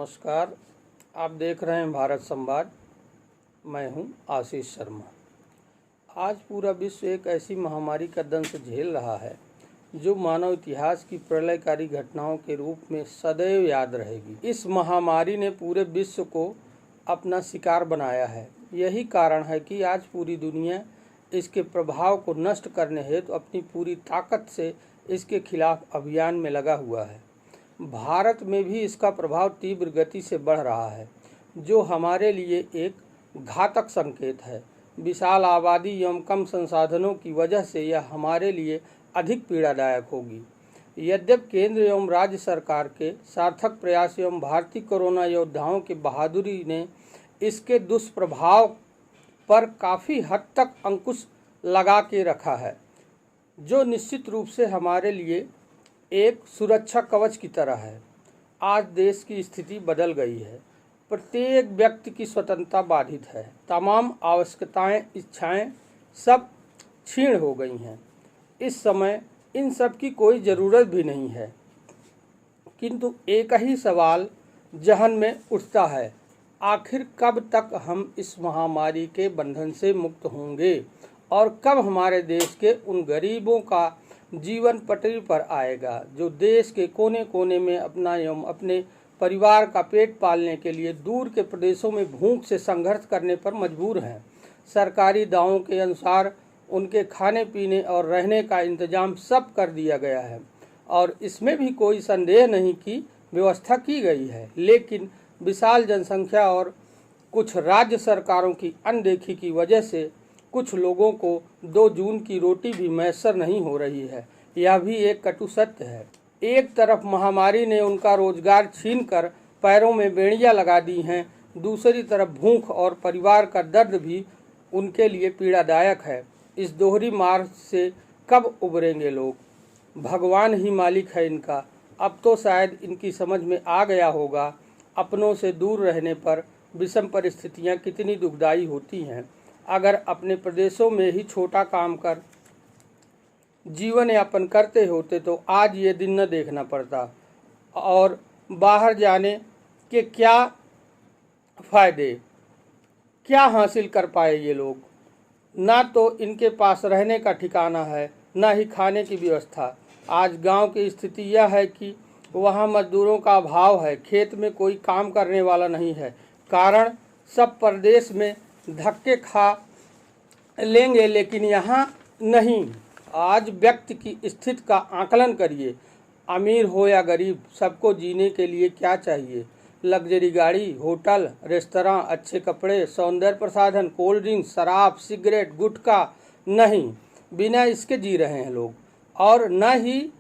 नमस्कार। आप देख रहे हैं भारत संवाद। मैं हूं आशीष शर्मा। आज पूरा विश्व एक ऐसी महामारी का दंश झेल रहा है जो मानव इतिहास की प्रलयकारी घटनाओं के रूप में सदैव याद रहेगी। इस महामारी ने पूरे विश्व को अपना शिकार बनाया है। यही कारण है कि आज पूरी दुनिया इसके प्रभाव को नष्ट करने हेतु अपनी पूरी ताकत से इसके खिलाफ अभियान में लगा हुआ है। भारत में भी इसका प्रभाव तीव्र गति से बढ़ रहा है, जो हमारे लिए एक घातक संकेत है। विशाल आबादी एवं कम संसाधनों की वजह से यह हमारे लिए अधिक पीड़ादायक होगी। यद्यपि केंद्र एवं राज्य सरकार के सार्थक प्रयास एवं भारतीय कोरोना योद्धाओं की बहादुरी ने इसके दुष्प्रभाव पर काफ़ी हद तक अंकुश लगा के रखा है, जो निश्चित रूप से हमारे लिए एक सुरक्षा कवच की तरह है। आज देश की स्थिति बदल गई है। प्रत्येक व्यक्ति की स्वतंत्रता बाधित है। तमाम आवश्यकताएं, इच्छाएं सब क्षीण हो गई हैं। इस समय इन सब की कोई ज़रूरत भी नहीं है। किंतु एक ही सवाल जहन में उठता है, आखिर कब तक हम इस महामारी के बंधन से मुक्त होंगे और कब हमारे देश के उन गरीबों का जीवन पटरी पर आएगा जो देश के कोने कोने में अपना एवं अपने परिवार का पेट पालने के लिए दूर के प्रदेशों में भूख से संघर्ष करने पर मजबूर हैं। सरकारी दावों के अनुसार उनके खाने पीने और रहने का इंतजाम सब कर दिया गया है और इसमें भी कोई संदेह नहीं कि व्यवस्था की गई है, लेकिन विशाल जनसंख्या और कुछ राज्य सरकारों की अनदेखी की वजह से कुछ लोगों को 2 जून की रोटी भी मैसर नहीं हो रही है। यह भी एक कटु सत्य है। एक तरफ महामारी ने उनका रोजगार छीनकर पैरों में बेड़ियां लगा दी हैं, दूसरी तरफ भूख और परिवार का दर्द भी उनके लिए पीड़ादायक है। इस दोहरी मार से कब उबरेंगे लोग? भगवान ही मालिक है इनका। अब तो शायद इनकी समझ में आ गया होगा अपनों से दूर रहने पर विषम परिस्थितियां कितनी दुखदायी होती हैं। अगर अपने प्रदेशों में ही छोटा काम कर जीवन यापन करते होते तो आज ये दिन न देखना पड़ता और बाहर जाने के क्या फायदे, क्या हासिल कर पाए ये लोग। ना तो इनके पास रहने का ठिकाना है, ना ही खाने की व्यवस्था। आज गांव की स्थिति यह है कि वहां मजदूरों का अभाव है, खेत में कोई काम करने वाला नहीं है। कारण सब प्रदेश में धक्के खा लेंगे, लेकिन यहाँ नहीं। आज व्यक्ति की स्थिति का आकलन करिए। अमीर हो या गरीब, सबको जीने के लिए क्या चाहिए? लग्जरी गाड़ी, होटल, रेस्तरां, अच्छे कपड़े, सौंदर्य प्रसाधन, कोल्ड ड्रिंक, शराब, सिगरेट, गुटखा नहीं, बिना इसके जी रहे हैं लोग। और न ही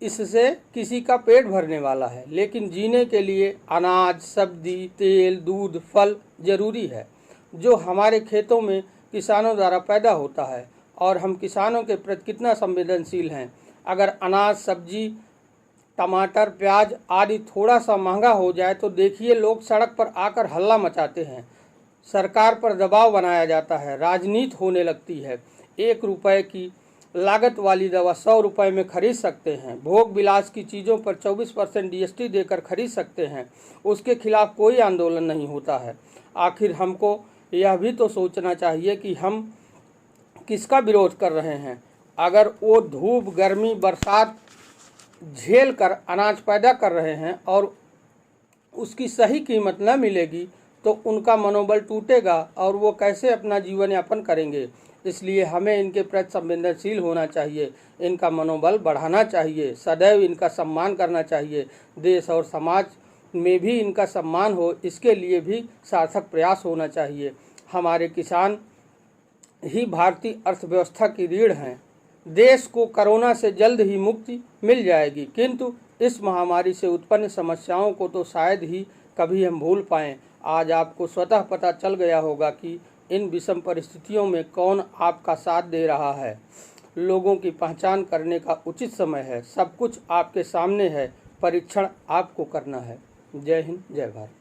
इससे किसी का पेट भरने वाला है, लेकिन जीने के लिए अनाज, सब्जी, तेल, दूध, फल जरूरी है, जो हमारे खेतों में किसानों द्वारा पैदा होता है। और हम किसानों के प्रति कितना संवेदनशील हैं। अगर अनाज, सब्जी, टमाटर, प्याज आदि थोड़ा सा महंगा हो जाए तो देखिए लोग सड़क पर आकर हल्ला मचाते हैं। सरकार पर दबाव बनाया जाता है, राजनीति होने लगती है। 1 रुपये की लागत वाली दवा 100 रुपये में खरीद सकते हैं। भोग विलास की चीज़ों पर 24% जीएसटी देकर खरीद सकते हैं। उसके खिलाफ कोई आंदोलन नहीं होता है। आखिर हमको यह भी तो सोचना चाहिए कि हम किसका विरोध कर रहे हैं। अगर वो धूप, गर्मी, बरसात झेल कर अनाज पैदा कर रहे हैं और उसकी सही कीमत न मिलेगी तो उनका मनोबल टूटेगा और वो कैसे अपना जीवन यापन करेंगे। इसलिए हमें इनके प्रति संवेदनशील होना चाहिए, इनका मनोबल बढ़ाना चाहिए, सदैव इनका सम्मान करना चाहिए। देश और समाज में भी इनका सम्मान हो, इसके लिए भी सार्थक प्रयास होना चाहिए। हमारे किसान ही भारतीय अर्थव्यवस्था की रीढ़ हैं। देश को कोरोना से जल्द ही मुक्ति मिल जाएगी, किंतु इस महामारी से उत्पन्न समस्याओं को तो शायद ही कभी हम भूल पाएं। आज आपको स्वतः पता चल गया होगा कि इन विषम परिस्थितियों में कौन आपका साथ दे रहा है। लोगों की पहचान करने का उचित समय है। सब कुछ आपके सामने है, परीक्षण आपको करना है। जय हिंद, जय भारत।